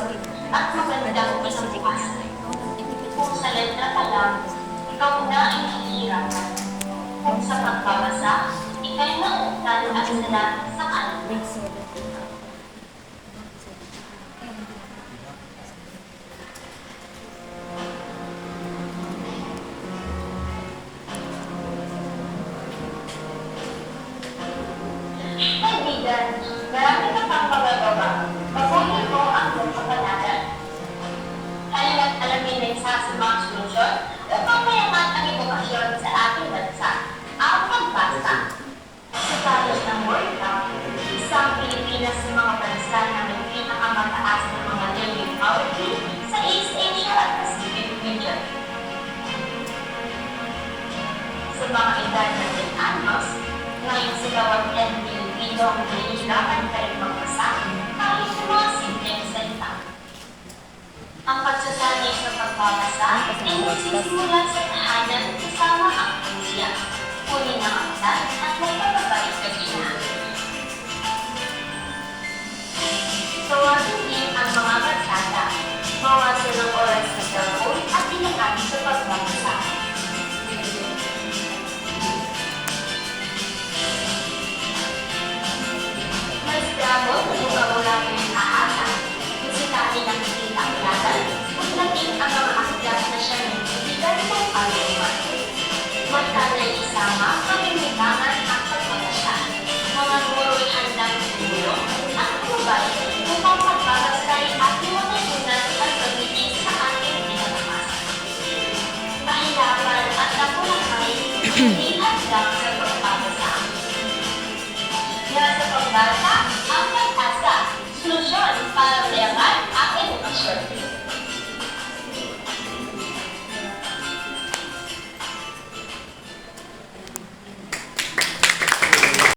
at magandang kinabukasan. Kung sa letra pa lang, ikaw na ay nahihirapan. Kung sa pagbabasa, ikay nauutan at sila sa kanan. Kaibigan, marami ka pang magagawa. Mabuhay mo ang iyong kapalaran. Halina't alamin na isa sa mga solusyon upang mayaman ang edukasyon sa ating bansa. Ang pagbasa. Sa talos ng World Cup, isang Pilipinas sa mga bansa na may pinakamataas ng mga living poverty sa East Asia at Pacific region. Sa mga edad na 10 anyos, ngayon sa bawat individo ang nahihirapan ka rin magbasa kahit sa mga simpleng salita. Ang pagsasanay sa pagbabasa ay nagsisimula sa tahanan kasama ang pamilya, kunin ang aklat at magpapabalik ka ina. Ito ang